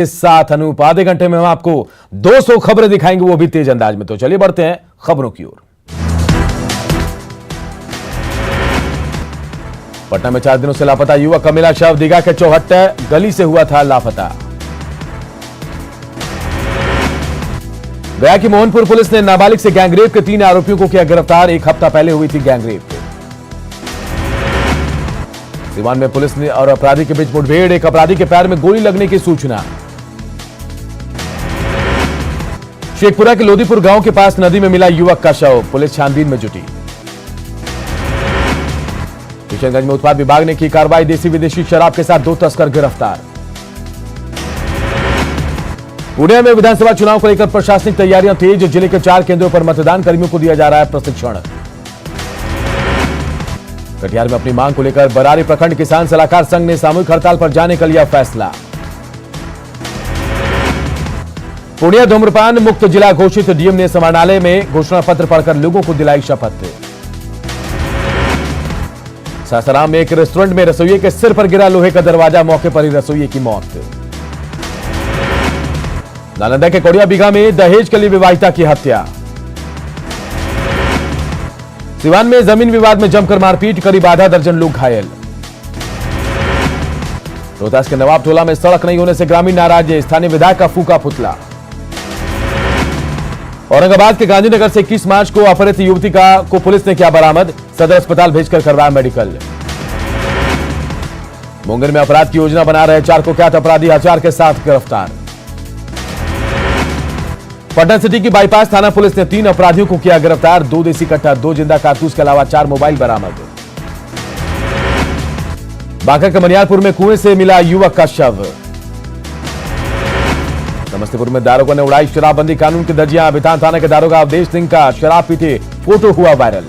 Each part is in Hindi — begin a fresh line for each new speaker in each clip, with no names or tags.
के साथ अनूप आधे घंटे में हम आपको 200 खबरें दिखाएंगे, वो भी तेज अंदाज में। तो चलिए बढ़ते हैं खबरों की ओर। पटना में 4 दिनों से लापता युवक का मिला शव, दीघा के चौहट्टा गली से हुआ था लापता। गया की मोहनपुर पुलिस ने नाबालिग से गैंगरेप के 3 आरोपियों को किया गिरफ्तार। 1 हफ्ता पहले हुई थी गैंगरेप। सीवान में पुलिस ने और अपराधी के बीच मुठभेड़, एक अपराधी के पैर में गोली लगने की सूचना। शेखपुरा के लोदीपुर गांव के पास नदी में मिला युवक का शव, पुलिस छानबीन में जुटी। किशनगंज में उत्पाद विभाग ने की कार्रवाई, देसी विदेशी शराब के साथ 2 तस्कर गिरफ्तार। पुणे में विधानसभा चुनाव को लेकर प्रशासनिक तैयारियां तेज, जिले के 4 केंद्रों पर मतदान कर्मियों को दिया जा रहा है प्रशिक्षण। कटिहार में अपनी मांग को लेकर बरारी प्रखंड किसान सलाहकार संघ ने सामूहिक हड़ताल पर जाने का लिया फैसला। पूर्णिया धूम्रपान मुक्त जिला घोषित, डीएम ने समाहरणालय में घोषणा पत्र पढ़कर लोगों को दिलाई शपथ। सासाराम में एक रेस्टोरेंट में रसोइये के सिर पर गिरा लोहे का दरवाजा, मौके पर ही रसोइये की मौत। नालंदा के कोड़िया बीघा में दहेज के लिए विवाहिता की हत्या। सिवान में जमीन विवाद में जमकर मारपीट, करीब आधा दर्जन लोग घायल। रोहतास के नवाब टोला में सड़क नहीं होने से ग्रामीण नाराज, स्थानीय विधायक का फूका पुतला। औरंगाबाद के गांधीनगर से 21 मार्च को अपहृत युवती को पुलिस ने किया बरामद, सदर अस्पताल भेजकर करवाया मेडिकल। मुंगेर में अपराध की योजना बना रहे 4 कुख्यात अपराधी हथियार के साथ गिरफ्तार। पटना सिटी की बाईपास थाना पुलिस ने 3 अपराधियों को किया गिरफ्तार, 2 देसी कट्टा, 2 जिंदा कारतूस के अलावा 4 मोबाइल बरामद। बांका के मनियारपुर में कुएं से मिला युवक का शव। समस्तीपुर में दारोगा ने उड़ाई शराबबंदी कानून की धज्जियां, बिथान थाना के दारोगा अवधेश सिंह का शराब पीते फोटो हुआ वायरल।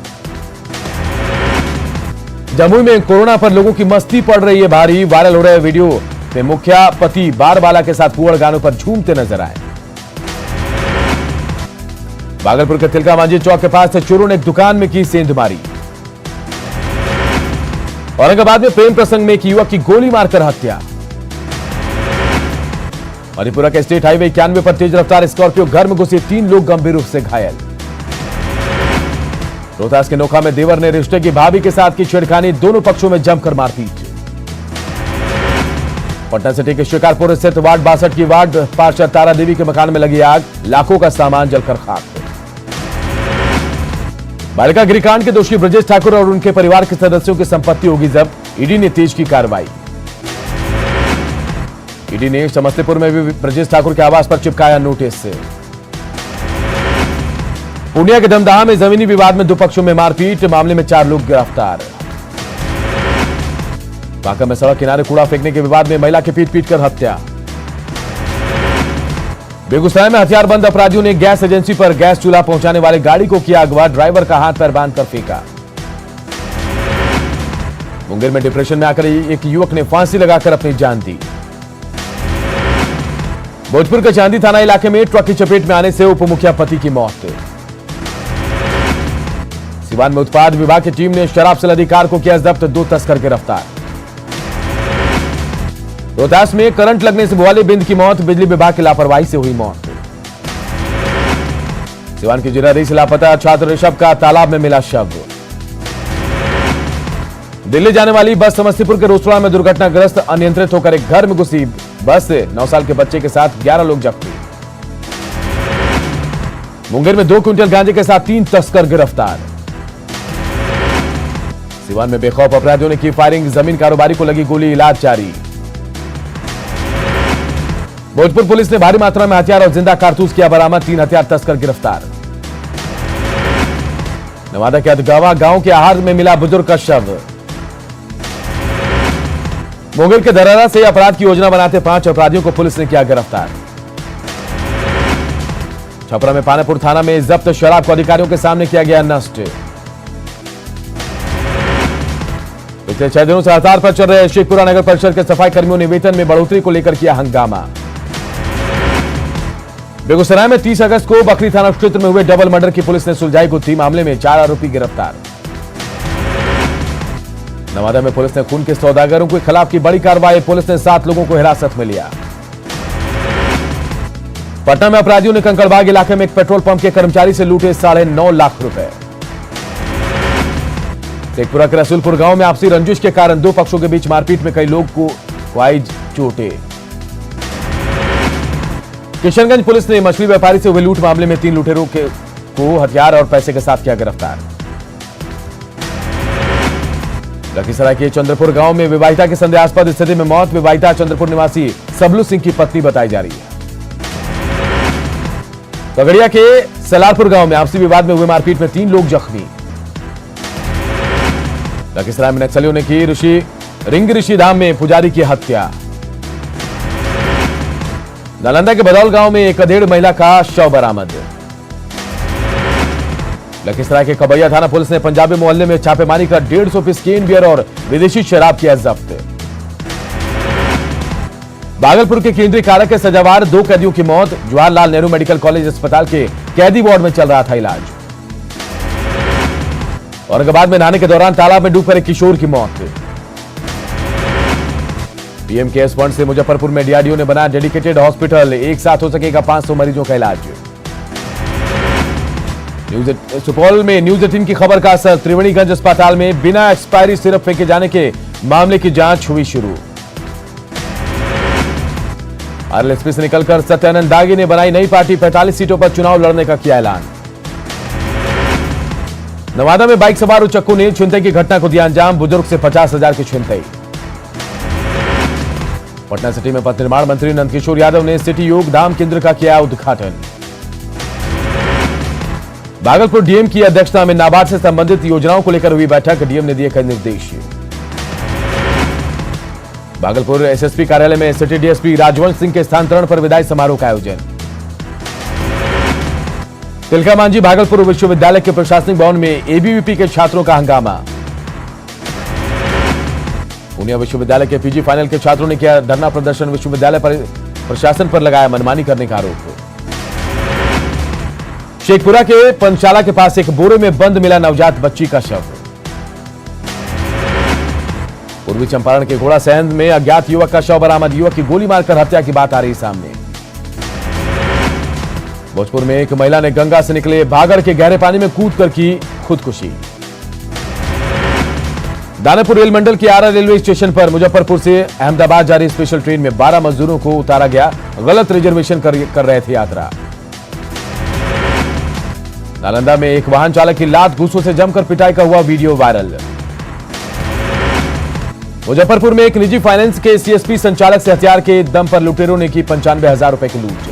जमुई में कोरोना पर लोगों की मस्ती पड़ रही है भारी, वायरल हो रहे वीडियो में मुखिया पति बारबाला के साथ पुअड़ गानों पर झूमते नजर आए। भागलपुर के तिलका मांझी चौक के पास से चोरों ने एक दुकान में की सेंधमारी। औरंगाबाद में प्रेम प्रसंग में एक युवक की गोली मारकर हत्या। मणिपुरा के स्टेट हाईवे 91 पर तेज रफ्तार स्कॉर्पियो घर में घुसे, 3 लोग गंभीर रूप से घायल। रोहतास के नोखा में देवर ने रिश्ते की भाभी के साथ की छेड़खानी, दोनों पक्षों में जमकर मारपीट। पटना सिटी के शिकारपुर स्थित वार्ड 62 की वार्ड पार्षद तारा देवी के मकान में लगी आग, लाखों का सामान जलकर खाक। बालिका गृहकांड के दोषी ब्रजेश ठाकुर और उनके परिवार के सदस्यों की संपत्ति होगी जब्त, ईडी ने तेज की कार्रवाई। ईडी ने समस्तीपुर में भी ब्रजेश ठाकुर के आवास पर चिपकाया नोटिस। पूर्णिया के दमदाहा में जमीनी विवाद में 2 पक्षों में मारपीट, मामले में 4 लोग गिरफ्तार। बांका में सड़क किनारे कूड़ा फेंकने के विवाद में महिला की पीट कर हत्या। बेगूसराय में हथियारबंद अपराधियों ने गैस एजेंसी पर गैस चूल्हा पहुंचाने वाले गाड़ी को किया अगवा, ड्राइवर का हाथ पैर बांधकर फेंका। मुंगेर में डिप्रेशन में आकर एक युवक ने फांसी लगाकर अपनी जान दी। भोजपुर के चांदी थाना इलाके में ट्रक की चपेट में आने से उप मुखिया पति की मौत। सिवान में उत्पाद विभाग की टीम ने शराब से लदी कार को किया जब्त, 2 तस्कर गिरफ्तार। रोहतास में करंट लगने से भुआली बिंद की मौत, बिजली विभाग की लापरवाही से हुई मौत। सिवान की जिरारी से लापता छात्र ऋषभ का तालाब में मिला शव। दिल्ली जाने वाली बस समस्तीपुर के रोसड़ा में दुर्घटनाग्रस्त, अनियंत्रित होकर एक घर में घुसी बस से 9 साल के बच्चे के साथ 11 लोग जख्मी। मुंगेर में 2 क्विंटल गांजे के साथ 3 तस्कर गिरफ्तार। सिवान में बेखौफ अपराधियों ने की फायरिंग, जमीन कारोबारी को लगी गोली, इलाज जारी। भोजपुर पुलिस ने भारी मात्रा में हथियार और जिंदा कारतूस किया बरामद, 3 हथियार तस्कर गिरफ्तार। नवादा के अदगावा गांव के आहार में मिला बुजुर्ग का शव। मुंगेर के धरारा से अपराध की योजना बनाते 5 अपराधियों को पुलिस ने किया गिरफ्तार। छपरा में पानापुर थाना में जब्त शराब को अधिकारियों के सामने किया गया नष्ट। पिछले 6 दिनों से हड़ताल पर चल रहे शेखपुरा नगर परिषद के सफाई कर्मियों ने वेतन में बढ़ोतरी को लेकर किया हंगामा। बेगूसराय में 30 अगस्त को बकरी थाना क्षेत्र में हुए डबल मर्डर की पुलिस ने सुलझाई गुत्थी, मामले में 4 आरोपी गिरफ्तार। नवादा में पुलिस ने खून के सौदागरों के खिलाफ की बड़ी कार्रवाई, पुलिस ने 7 लोगों को हिरासत में लिया। पटना में अपराधियों ने कंकड़बाग इलाके में एक पेट्रोल पंप के कर्मचारी से लूटे 9.5 लाख रुपए। शेखपुरा के रसूलपुर गांव में आपसी रंजिश के कारण दो पक्षों के बीच मारपीट में कई लोग को आई चोटें। किशनगंज पुलिस ने मछली व्यापारी से हुए लूट मामले में 3 लुटेरों को हथियार और पैसे के साथ किया गिरफ्तार। लखीसराय के चंद्रपुर गांव में विवाहिता की संदेहास्पद स्थिति में मौत। विवाहिता चंद्रपुर निवासी सबलू सिंह की पत्नी बताई जा रही है। पगड़िया के सलारपुर गांव में आपसी विवाद में हुए मारपीट में 3 लोग जख्मी। लखीसराय में नक्सलियों ने की रिंग ऋषि धाम में पुजारी की हत्या। नालंदा के बदौल गांव में एक अधेड़ महिला का शव बरामद। लखीसराय के कबैया थाना पुलिस ने पंजाबी मोहल्ले में छापेमारी कर 150 पीस केन बियर और विदेशी शराब किया जब्त। भागलपुर के केंद्रीय कारा के सजावार 2 कैदियों की मौत। जवाहरलाल नेहरू मेडिकल कॉलेज अस्पताल के कैदी वार्ड में चल रहा था इलाज। औरंगाबाद में नहाने के दौरान तालाब में डूबकर एक किशोर की मौत। पीएम केयर्स फंड से मुजफ्फरपुर में डीआरडीओ ने बनाया डेडिकेटेड हॉस्पिटल। एक साथ हो सकेगा 500 मरीजों का इलाज। सुपौल में न्यूज 18 की खबर का असर। त्रिवेणीगंज अस्पताल में बिना एक्सपायरी सिरप फेंके जाने के मामले की जांच हुई शुरू। आरएलएसपी से निकलकर सत्यानंद दागी ने बनाई नई पार्टी। 45 सीटों पर चुनाव लड़ने का किया ऐलान। नवादा में बाइक सवार उचक्कू ने छिनतई की घटना को दिया अंजाम। बुजुर्ग से 50,000 की छिनतई। पटना सिटी में पथ निर्माण मंत्री नंदकिशोर यादव ने सिटी योग धाम केंद्र का किया उद्घाटन। भागलपुर डीएम की अध्यक्षता में नाबार्ड से संबंधित योजनाओं को लेकर हुई बैठक। डीएम ने दिए कई निर्देश। भागलपुर एसएसपी कार्यालय में सिटी डीएसपी राजवंश सिंह के स्थानांतरण पर विदाई समारोह का आयोजन। तिलका मांझी भागलपुर विश्वविद्यालय के प्रशासनिक भवन में एबीवीपी के छात्रों का हंगामा। पूर्णिया विश्वविद्यालय के पीजी फाइनल के छात्रों ने किया धरना प्रदर्शन। विश्वविद्यालय पर प्रशासन पर लगाया मनमानी करने का आरोप। शेखपुरा के पंचाला के पास एक बोरे में बंद मिला नवजात बच्ची का शव। पूर्वी चंपारण के घोड़ा सहन में अज्ञात युवक का शव बरामद। युवक की गोली मारकर हत्या की बात आ रही सामने। भोजपुर में एक महिला ने गंगा से निकले भागड़ के गहरे पानी में कूदकर की खुदकुशी। दानापुर रेल मंडल के आरा रेलवे स्टेशन पर मुजफ्फरपुर से अहमदाबाद जा रही स्पेशल ट्रेन में 12 मजदूरों को उतारा गया। गलत रिजर्वेशन कर रहे थे यात्रा। नालंदा में एक वाहन चालक की लात घूसों से जमकर पिटाई का हुआ वीडियो वायरल। मुजफ्फरपुर में एक निजी फाइनेंस के सीएसपी संचालक से हथियार के दम पर लुटेरों ने की 95,000 रुपए की लूट।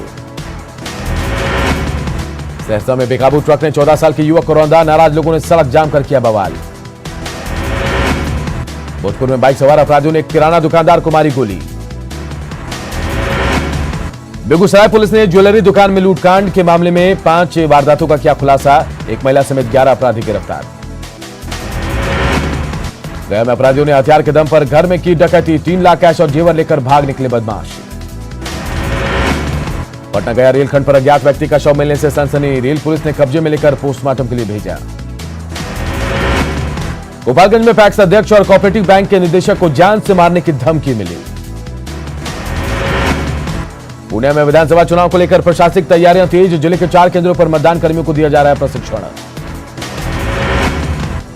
सहरसा में बेकाबू ट्रक ने 14 साल के युवक को रौंदा। नाराज लोगों ने सड़क जाम कर किया बवाल। भोजपुर में बाइक सवार अपराधियों ने एक किराना दुकानदार को मारी गोली। बेगूसराय पुलिस ने ज्वेलरी दुकान में लूटकांड के मामले में 5 वारदातों का किया खुलासा। एक महिला समेत 11 अपराधी गिरफ्तार। गया में अपराधियों ने हथियार के दम पर घर में की डकैती। 3 लाख कैश और जेवर लेकर भाग निकले बदमाश। पटना गया रेलखंड पर अज्ञात व्यक्ति का शव मिलने से सनसनी। रेल पुलिस ने कब्जे में लेकर पोस्टमार्टम के लिए भेजा। गोपालगंज में पैक्स अध्यक्ष और कोऑपरेटिव बैंक के निदेशक को जान से मारने की धमकी मिली। पुणे में विधानसभा चुनाव को लेकर प्रशासनिक तैयारियां तेज। जिले के 4 केंद्रों पर मतदान कर्मियों को दिया जा रहा है प्रशिक्षण।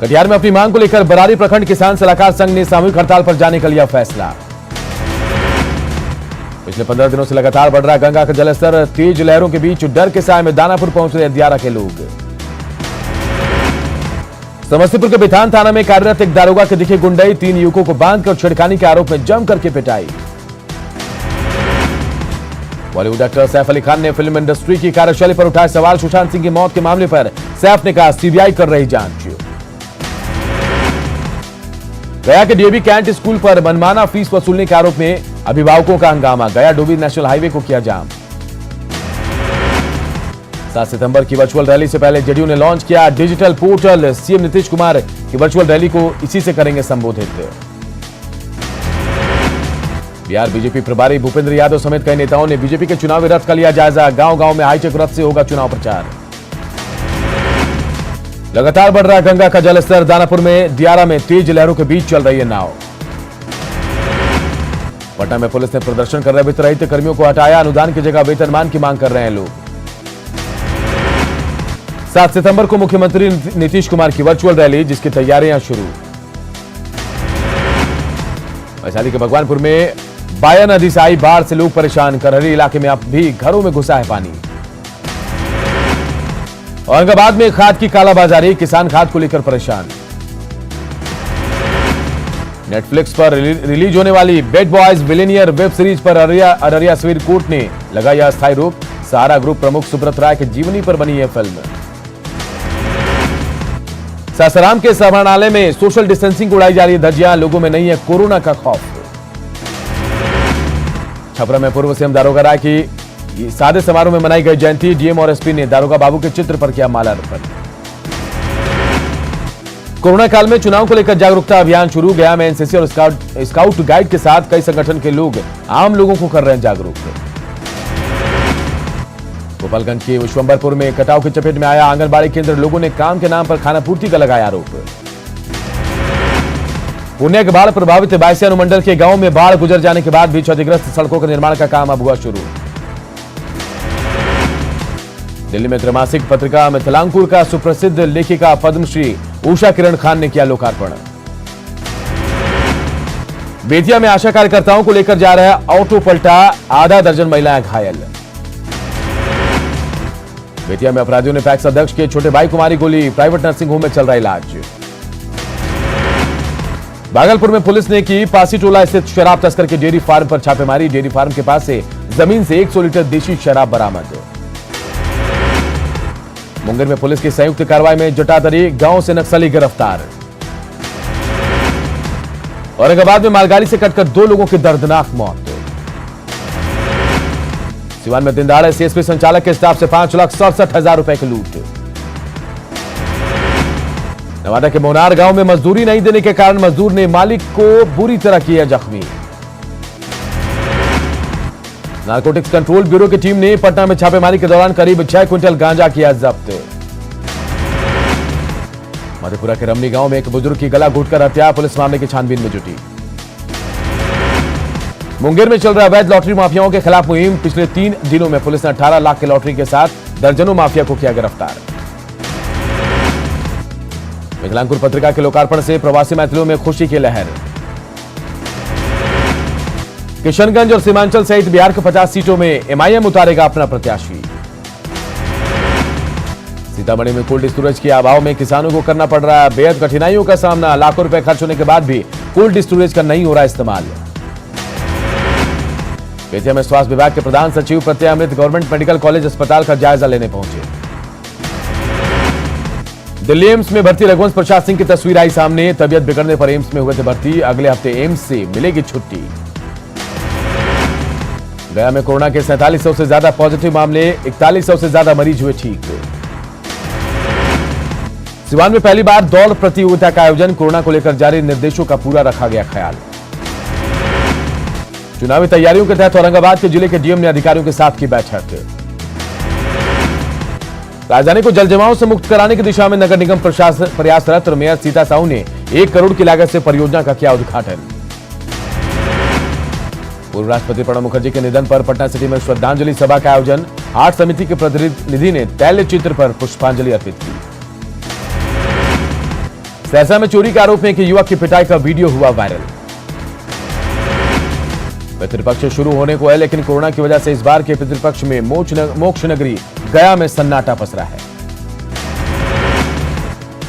कटिहार में अपनी मांग को लेकर बरारी प्रखंड किसान सलाहकार संघ ने सामूहिक हड़ताल पर जाने का लिया फैसला। पिछले 15 दिनों से लगातार बढ़ रहा गंगा का जलस्तर। तेज लहरों के बीच डर के साए में दानापुर पहुंच रहे दियारा के लोग। समस्तीपुर के बिथान थाना में कार्यरत एक दारोगा के दिखे गुंडई। 3 युवकों को बांधकर छेड़खानी के आरोप में जम करके पिटाई। बॉलीवुड एक्टर सैफ अली खान ने फिल्म इंडस्ट्री की कार्यशैली पर उठाए सवाल। सुशांत सिंह की मौत के मामले पर सैफ ने कहा सीबीआई कर रही जांच। गया के डीएवी कैंट स्कूल पर मनमाना फीस वसूलने के आरोप में अभिभावकों का हंगामा। गया डोबी नेशनल हाईवे को किया जाम। 7 सितंबर की वर्चुअल रैली से पहले जेडीयू ने लॉन्च किया digital portal. CM Nitish Kumar की वर्चुअल रैली को इसी से करेंगे संबोधित। बिहार बीजेपी प्रभारी भूपेंद्र यादव समेत कई नेताओं ने बीजेपी के चुनावी रथ का लिया जायजा। गांव-गांव में हाईटेक रथ से होगा चुनाव प्रचार। लगातार बढ़ रहा गंगा का जलस्तर। दानापुर में दियारा में तेज लहरों के बीच चल रही है नाव। पटना में पुलिस ने प्रदर्शन कर रहे वित्त रहित कर्मियों को हटाया। अनुदान की जगह वेतनमान की मांग कर रहे हैं लोग। 7 सितंबर को मुख्यमंत्री नीतीश कुमार की वर्चुअल रैली, जिसकी तैयारियां शुरू। वैशाली के भगवानपुर में बाया नदी से आई बाढ़ से लोग परेशान। करहरी इलाके में अब भी घरों में घुसा है पानी। औरंगाबाद में खाद की कालाबाजारी, किसान खाद को लेकर परेशान। नेटफ्लिक्स पर रिलीज होने वाली bad boys billionaire web series पर अररिया सिविल कोर्ट ने लगाया अस्थायी रोक। सहारा ग्रुप प्रमुख सुब्रत राय की जीवनी पर बनी यह फिल्म। सासाराम के समाहरणालय में सोशल डिस्टेंसिंग को उड़ाई जा रही धज्जियां, लोगों में नहीं है कोरोना का खौफ। छपरा में पूर्व सीएम दारोगा राय की सादे समारोह में मनाई गई जयंती। डीएम और एसपी ने दारोगा बाबू के चित्र पर किया माल्यार्पण। कोरोना काल में चुनाव को लेकर जागरूकता अभियान शुरू। गया में एनसीसी और स्काउट गाइड के साथ कई संगठन के लोग आम लोगों को कर रहे हैं जागरूक। गोपालगंज के विश्वंभरपुर में कटाव की चपेट में आया आंगनबाड़ी केंद्र, लोगों ने काम के नाम पर खानापूर्ति का लगाया आरोप। पुणे के बाढ़ प्रभावित बायसिया अनुमंडल के गांव में बाढ़ गुजर जाने के बाद भी क्षतिग्रस्त सड़कों के निर्माण का काम अब हुआ शुरू। दिल्ली में त्रैमासिक पत्रिका मिथिलांकुर का सुप्रसिद्ध लेखिका पद्मश्री उषा किरण खान ने किया लोकार्पण। बेतिया में आशा कार्यकर्ताओं को लेकर जा रहा ऑटो पलटा, आधा दर्जन महिलाएं घायल। बेतिया में अपराधियों ने पैक्स अध्यक्ष के छोटे भाई को मारी गोली, प्राइवेट नर्सिंग होम में चल रहा इलाज। भागलपुर में पुलिस ने की पासीटोला स्थित शराब तस्कर के डेयरी फार्म पर छापेमारी। डेयरी फार्म के पास से जमीन से 100 लीटर देशी शराब बरामद। मुंगेर में पुलिस की संयुक्त कार्रवाई में जटाधरी गांव से नक्सली गिरफ्तार। औरंगाबाद में मालगाड़ी से कटकर 2 लोगों की दर्दनाक मौत। सिवान में दिन दहाड़े सीएसपी संचालक के स्टाफ से 5,67,000 रुपए की लूट। नवादा के मोनार गांव में मजदूरी नहीं देने के कारण मजदूर ने मालिक को बुरी तरह किया जख्मी। नारकोटिक्स कंट्रोल ब्यूरो की टीम ने पटना में छापेमारी के दौरान करीब 6 क्विंटल गांजा किया जब्त। मधेपुरा के रमनी गांव में एक बुजुर्ग की गला घोटकर हत्या, पुलिस मामले की छानबीन में जुटी। मुंगेर में चल रहा अवैध लॉटरी माफियाओं के खिलाफ मुहिम। पिछले 3 दिनों में पुलिस ने 18 लाख की लॉटरी के साथ दर्जनों माफिया को किया गिरफ्तार। मिथिलांकुर पत्रिका के लोकार्पण से प्रवासी मैथिलों में खुशी की लहर। किशनगंज और सीमांचल सहित बिहार के 50 सीटों में एमआईएम उतारेगा अपना प्रत्याशी। सीतामढ़ी में कोल्ड स्टोरेज के अभाव में किसानों को करना पड़ रहा है बेहद कठिनाइयों का सामना। लाखों रुपए खर्च होने के बाद भी कोल्ड स्टोरेज का नहीं हो रहा इस्तेमाल। बेतिया में स्वास्थ्य विभाग के प्रधान सचिव प्रत्यय अमृत गवर्नमेंट मेडिकल कॉलेज अस्पताल का जायजा लेने पहुंचे। दिल्ली एम्स में भर्ती रघुवंश प्रसाद सिंह की तस्वीर आई सामने। तबियत बिगड़ने पर एम्स में हुए थे भर्ती, अगले हफ्ते एम्स से मिलेगी छुट्टी। गया में कोरोना के 4700 से ज्यादा पॉजिटिव मामले, 4100 से ज्यादा मरीज हुए ठीक। सिवान में पहली बार दौड़ प्रतियोगिता का आयोजन, कोरोना को लेकर जारी निर्देशों का पूरा रखा गया ख्याल। चुनावी तैयारियों के तहत औरंगाबाद के जिले के डीएम ने अधिकारियों के साथ की बैठक। राजधानी को जल जमाव से मुक्त कराने की दिशा में नगर निगम प्रयासरत। मेयर सीता साहू ने 1 करोड़ की लागत से परियोजना का किया उद्घाटन। पूर्व राष्ट्रपति प्रणब मुखर्जी के निधन पर पटना सिटी में श्रद्धांजलि सभा का आयोजन। हाट समिति के प्रतिनिधि ने तैल चित्र पर पुष्पांजलि अर्पित की। सहरसा में चोरी के आरोप में एक युवक की पिटाई का वीडियो हुआ वायरल। पितृपक्ष शुरू होने को है, लेकिन कोरोना की वजह से इस बार के पितृपक्ष में मोक्ष नगरी गया में सन्नाटा पसरा है।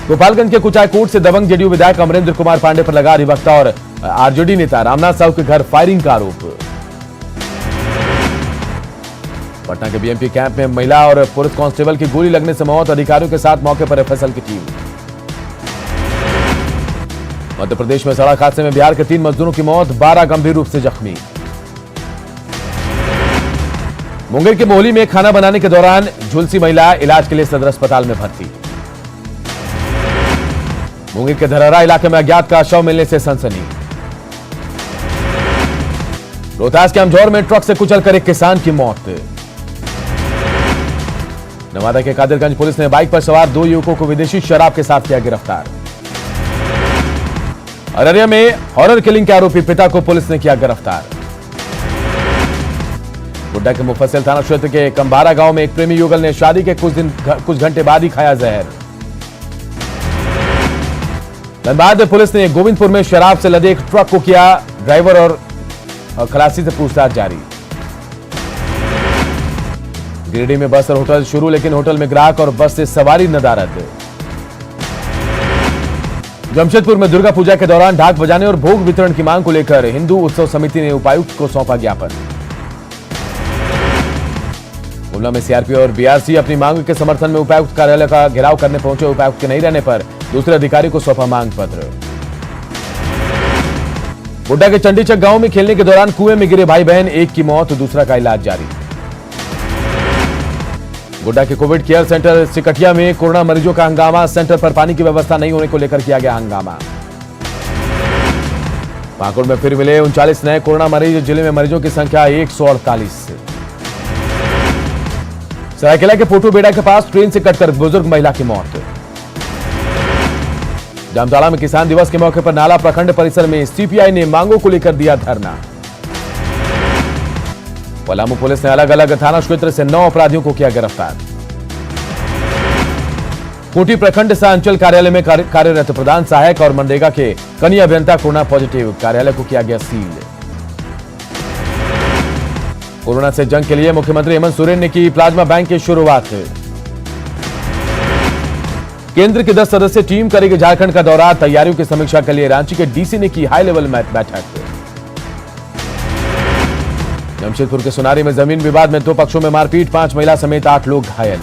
गोपालगंज के कुचायकोट से दबंग जेडीयू विधायक अमरेंद्र कुमार पांडे पर लगा अधिवक्ता और आरजेडी नेता रामनाथ साहू के घर फायरिंग का आरोप। पटना के बीएमपी कैंप में महिला और पुलिस कांस्टेबल की गोली लगने से मौत, अधिकारियों के साथ मौके पर एफएसएल की टीम। मध्य प्रदेश में सड़क हादसे में बिहार के 3 मजदूरों की मौत, 12 गंभीर रूप से जख्मी। मुंगेर के मोहली में खाना बनाने के दौरान झुलसी महिला, इलाज के लिए सदर अस्पताल में भर्ती। मुंगेर के धरहरा इलाके में अज्ञात का शव मिलने से सनसनी। रोहतास के अमझौर में ट्रक से कुचलकर एक किसान की मौत। नवादा के कादिरगंज पुलिस ने बाइक पर सवार 2 युवकों को विदेशी शराब के साथ किया गिरफ्तार। अररिया में हॉरर किलिंग के आरोपी पिता को पुलिस ने किया गिरफ्तार। गोड्डा के मुफस्सिल थाना क्षेत्र के कंबारा गांव में एक प्रेमी युगल ने शादी के कुछ घंटे बाद ही खाया जहर। धनबाद पुलिस ने गोविंदपुर में शराब से लदे एक ट्रक को किया ड्राइवर और खलासी से पूछताछ जारी। गिरिडीह में बस और होटल शुरू, लेकिन होटल में ग्राहक और बस से सवारी नदारद। जमशेदपुर में दुर्गा पूजा के दौरान ढाक बजाने और भोग वितरण की मांग को लेकर हिंदू उत्सव समिति ने उपायुक्त को सौंपा ज्ञापन। गुमला में सीआरपी और बीआरसी अपनी मांग के समर्थन में उपायुक्त कार्यालय का घेराव करने पहुंचे। उपायुक्त के नहीं रहने पर दूसरे अधिकारी को सौंपा मांग पत्र। गोड्डा के चंडीचक गांव में खेलने के दौरान कुएं में गिरे भाई बहन, एक की मौत, दूसरा का इलाज जारी। गोड्डा के कोविड केयर सेंटर सिकटिया में कोरोना मरीजों का हंगामा, सेंटर पर पानी की व्यवस्था नहीं होने को लेकर किया गया हंगामा। पाकुड़ में फिर मिले 39 नए कोरोना मरीज, जिले में मरीजों की संख्या 148। सरायकेला के पोटू-बेड़ा के पास ट्रेन से कटकर बुजुर्ग महिला की मौत। जामताड़ा में किसान दिवस के मौके पर नाला प्रखंड परिसर में सीपीआई ने मांगों को लेकर दिया धरना। पलामू पुलिस ने अलग अलग थाना क्षेत्र से 9 अपराधियों को किया गिरफ्तार। खूंटी प्रखंड सह अंचल कार्यालय में कार्यरत प्रधान सहायक और मनरेगा के कनीय अभियंता कोरोना पॉजिटिव, कार्यालय को किया गया सील। कोरोना से जंग के लिए मुख्यमंत्री हेमंत सोरेन ने की प्लाज्मा बैंक की शुरुआत। केंद्र की 10 सदस्यीय टीम करेगी झारखंड का दौरा, तैयारियों की समीक्षा के लिए रांची के डीसी ने की हाई लेवल बैठक। जमशेदपुर के सुनारी में जमीन विवाद में 2 पक्षों में मारपीट, 5 महिला समेत 8 लोग घायल।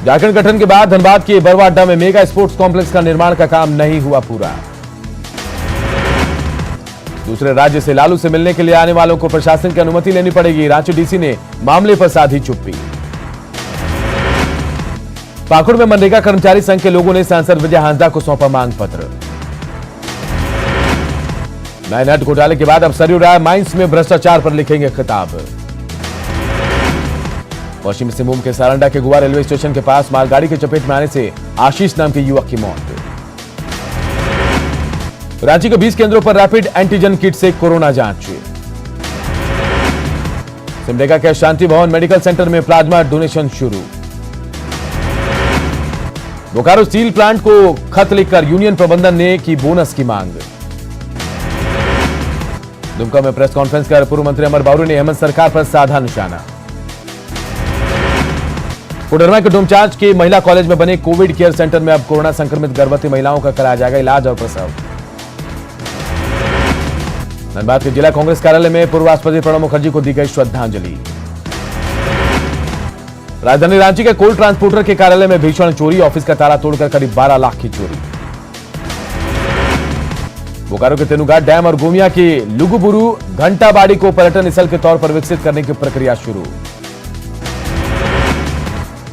झारखंड गठन के बाद धनबाद के बरवा अड्डा में मेगा स्पोर्ट्स कॉम्प्लेक्स का निर्माण का काम नहीं हुआ पूरा। दूसरे राज्य से लालू से मिलने के लिए आने वालों को प्रशासन की अनुमति लेनी पड़ेगी, रांची डीसी ने मामले पर साधी चुप्पी। पाकुड़ में मनरेगा कर्मचारी संघ के लोगों ने सांसद विजय हांसदा को सौंपा मांग पत्र। मैनहट्ट घोटाले के बाद अब सरयू राय माइंस में भ्रष्टाचार पर लिखेंगे खिताब। पश्चिमी सिंहभूम के सारंडा के गुआ रेलवे स्टेशन के पास मालगाड़ी की चपेट में आने से आशीष नाम के युवक की मौत। रांची के 20 केंद्रों पर रैपिड एंटीजन किट से कोरोना जांच। सिमडेगा के शांति भवन मेडिकल सेंटर में प्लाज्मा डोनेशन शुरू। बोकारो स्टील प्लांट को खत लिखकर यूनियन प्रबंधन ने की बोनस की मांग। दुमका में प्रेस कॉन्फ्रेंस कर पूर्व मंत्री अमर बावरी ने हेमंत सरकार पर साधा निशाना। कोडरमा के डोमचांच के महिला कॉलेज में बने कोविड केयर सेंटर में अब कोरोना संक्रमित गर्भवती महिलाओं का कराया जाएगा इलाज और प्रसव। धनबाद के जिला कांग्रेस कार्यालय में पूर्व राष्ट्रपति प्रणब मुखर्जी को दी गई श्रद्धांजलि। राजधानी रांची के कोल ट्रांसपोर्टर के कार्यालय में भीषण चोरी, ऑफिस का ताला तोड़कर करीब 12 लाख की चोरी। बोकारो के तेनुघाट डैम और गोमिया की लुगुबुरु घंटाबाड़ी को पर्यटन स्थल के तौर पर विकसित करने की प्रक्रिया शुरू।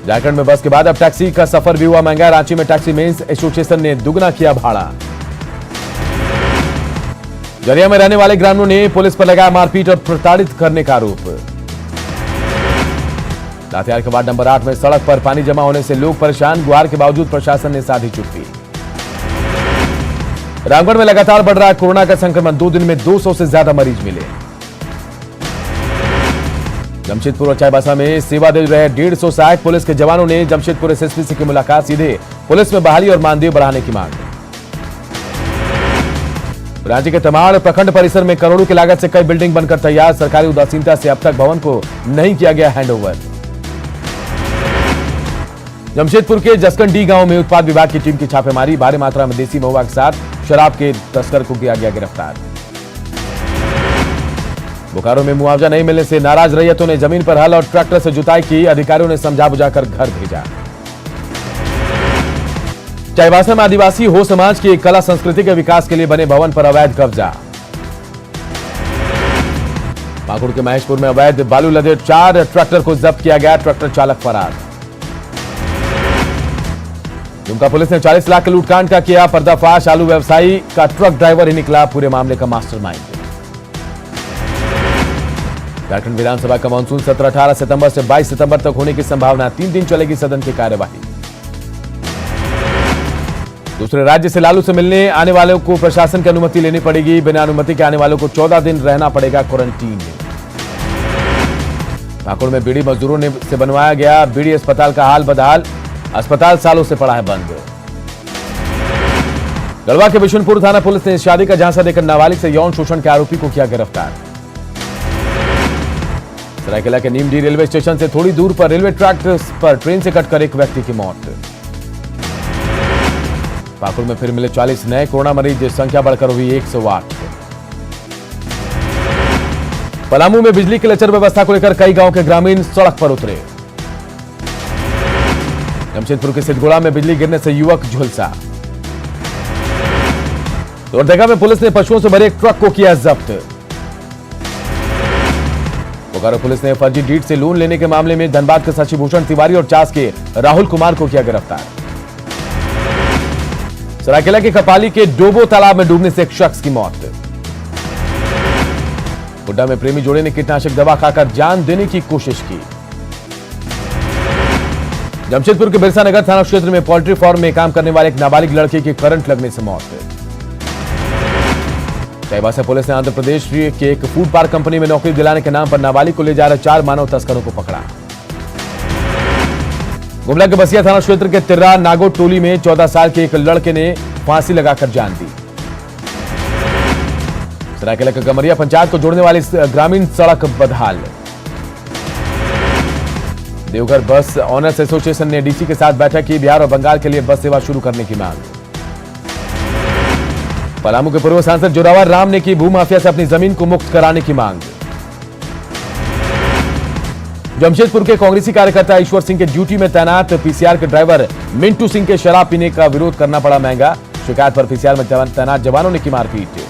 झारखंड में बस के बाद अब टैक्सी का सफर भी हुआ महंगा, रांची में टैक्सी मेंस एसोसिएशन ने दुगना किया भाड़ा। जरिया में रहने वाले ग्रामीणों ने पुलिस पर लगाया मारपीट और प्रताड़ित करने का आरोप। लातेहार के वार्ड नंबर 8 में सड़क पर पानी जमा होने से लोग परेशान, गुहार के बावजूद प्रशासन ने साधी चुप्पी। रामगढ़ में लगातार बढ़ रहा है कोरोना का संक्रमण, 2 दिन में 200 से ज्यादा मरीज मिले। जमशेदपुर और चाईबासा में सेवा दे रहे 150 सहायक पुलिस के जवानों ने जमशेदपुर एसएसपी से की मुलाकात, सीधे पुलिस में बहाली और मानदेय बढ़ाने की मांग। रांची के तमाड़ प्रखंड परिसर में करोड़ों की लागत से कई बिल्डिंग बनकर तैयार, सरकारी उदासीनता से अब तक भवन को नहीं किया गया हैंडओवर। जमशेदपुर के जसकंडी गांव में उत्पाद विभाग की टीम की छापेमारी, भारी मात्रा में देसी महुआ के साथ शराब के तस्कर को किया गया गिरफ्तार। बोकारो में मुआवजा नहीं मिलने से नाराज रैयतों ने जमीन पर हल और ट्रैक्टर से जुताई की, अधिकारियों ने समझा बुझाकर घर भेजा। चाईबासा में आदिवासी हो समाज की कला संस्कृति के विकास के लिए बने भवन पर अवैध कब्जा। पाकुड़ के महेशपुर में अवैध बालू लदे 4 ट्रैक्टर को जब्त किया गया, ट्रैक्टर चालक फरार। दुमका पुलिस ने 40 लाख के लूटकांड का किया पर्दाफाश, आलू व्यवसायी का ट्रक ड्राइवर ही निकला पूरे मामले का मास्टरमाइंड। झारखंड विधानसभा का मानसून सत्र 18 सितंबर से 22 सितंबर तक होने की संभावना, 3 दिन चलेगी सदन की कार्यवाही। दूसरे राज्य से लालू से मिलने आने वालों को प्रशासन की अनुमति लेनी पड़ेगी, बिना अनुमति के आने वालों को 14 दिन रहना पड़ेगा क्वारंटीन में। पाकुड़ में बीड़ी मजदूरों ने से बनवाया गया बीड़ी अस्पताल का हाल बदहाल, अस्पताल सालों से पड़ा है बंद। गढ़वा के बिशुनपुर थाना पुलिस ने शादी का झांसा देकर नाबालिग से यौन शोषण के आरोपी को किया गिरफ्तार। सरायकेला के नीमडी रेलवे स्टेशन से थोड़ी दूर पर रेलवे ट्रैक पर ट्रेन से कटकर एक व्यक्ति की मौत। पाकुड़ में फिर मिले 40 नए कोरोना मरीज, संख्या बढ़कर हुई 108। पलामू में बिजली की लचर व्यवस्था को लेकर कई गांव के ग्रामीण सड़क पर उतरे। जमशेदपुर के सिद्धगुड़ा में बिजली गिरने से युवक झुलसा। लोहरदगा में पुलिस ने पशुओं से भरे एक ट्रक को किया जब्त। बोकारो पुलिस ने फर्जी डीड से लोन लेने के मामले में धनबाद के शशिभूषण तिवारी और चास के राहुल कुमार को किया गिरफ्तार। सरायकेला के कपाली के डोबो तालाब में डूबने से एक शख्स की मौत। गुड्डा में प्रेमी जोड़े ने कीटनाशक दवा खाकर जान देने की कोशिश की। जमशेदपुर के बिरसा नगर थाना क्षेत्र में पोल्ट्री फार्म में काम करने वाले एक नाबालिग लड़के की करंट लगने से मौत। चाईबासा पुलिस ने आंध्र प्रदेश के एक फूड पार्क कंपनी में नौकरी दिलाने के नाम पर नाबालिग को ले जा रहे 4 मानव तस्करों को पकड़ा। गुमला के बसिया थाना क्षेत्र के तिर्रा नागोट टोली में 14 साल के एक लड़के ने फांसी लगाकर जान दी। सरायकेला के गमरिया पंचायत को जोड़ने वाली ग्रामीण सड़क बदहाल। देवघर बस ऑनर्स एसोसिएशन ने डीसी के साथ बैठक की, बिहार और बंगाल के लिए बस सेवा शुरू करने की मांग। पलामू के पूर्व सांसद जोरावर राम ने की भूमाफिया से अपनी जमीन को मुक्त कराने की मांग। जमशेदपुर के कांग्रेसी कार्यकर्ता ईश्वर सिंह के ड्यूटी में तैनात पीसीआर के ड्राइवर मिंटू सिंह के शराब पीने का विरोध करना पड़ा महंगा। शिकायत पर पीसीआर में तैनात जवानों ने की मारपीट।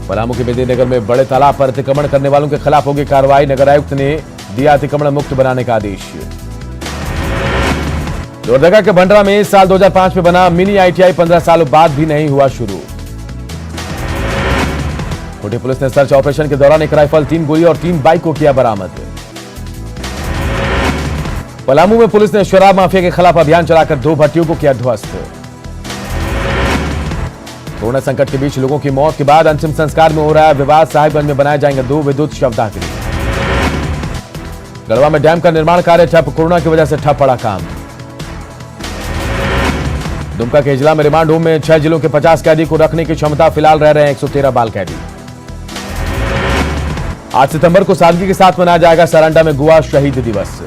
पलामू के बेदीनगर में बड़े तालाब पर अतिक्रमण करने वालों के खिलाफ होगी कार्रवाई, नगर आयुक्त ने दिया अतिक्रमण मुक्त बनाने का आदेश। लोहरदगा के भंडरा में साल 2005 में बना मिनी आईटीआई 15 सालों बाद भी नहीं हुआ शुरू। कोटी पुलिस ने सर्च ऑपरेशन के दौरान एक राइफल, 3 गोली और 3 बाइक को किया बरामद। पलामू में पुलिस ने शराब माफिया के खिलाफ अभियान चलाकर 2 भट्टियों को किया ध्वस्त। कोरोना संकट के बीच लोगों की मौत के बाद अंतिम संस्कार में हो रहा है विवाद, साहिबगंज में बनाए जाएंगे 2 विद्युत शवदाह। गढ़वा में डैम का निर्माण कार्य ठप, कोरोना की वजह से ठप पड़ा काम। दुमका के हिजला में रिमांड होम में 6 जिलों के 50 कैदी को रखने की क्षमता, फिलहाल रह रहे हैं 113 बाल कैदी। 8 सितंबर को सादगी के साथ मनाया जाएगा सारंडा में गोवा शहीद दिवस।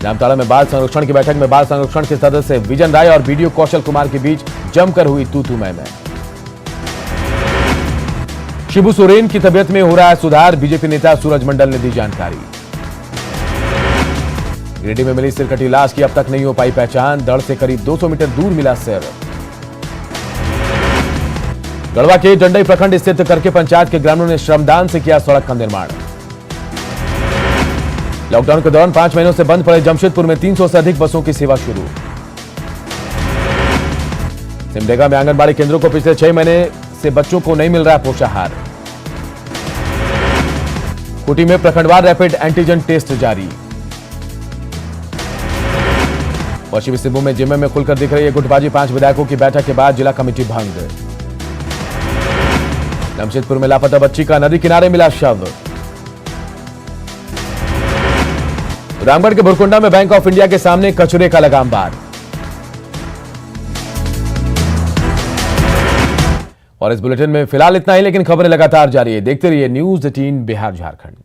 जामताड़ा में बाल संरक्षण की बैठक में बाल संरक्षण के सदस्य विजन राय और बीडीओ कौशल कुमार के बीच जमकर हुई तू मैं। शिबू सोरेन की तबियत में हो रहा है सुधार, बीजेपी नेता सूरज मंडल ने दी जानकारी। गिरिडीह में मिली सिरकटी लाश की अब तक नहीं हो पाई पहचान, धड़ से करीब 200 मीटर दूर मिला सिर। गढ़वा के डंडई प्रखंड स्थित करके पंचायत के ग्रामीणों ने श्रमदान से किया सड़क का निर्माण। लॉकडाउन के दौरान 5 महीनों से बंद पड़े जमशेदपुर में 300 से अधिक बसों की सेवा शुरू। सिमडेगा में आंगनबाड़ी केंद्रों को पिछले 6 महीने से बच्चों को नहीं मिल रहा पोषाहार। खूंटी में प्रखंडवार रैपिड एंटीजन टेस्ट जारी। पश्चिमी सिंहभूम में जेएमएम में खुलकर दिख रही है गुटबाजी, 5 विधायकों की बैठक के बाद जिला कमेटी भंग। जमशेदपुर में लापता बच्ची का नदी किनारे मिला शव। रामगढ़ के भुरकुंडा में बैंक ऑफ इंडिया के सामने कचरे का लगा अंबार। और इस बुलेटिन में फिलहाल इतना ही, लेकिन खबरें लगातार जारी है। देखते रहिए न्यूज़ 18 बिहार झारखंड।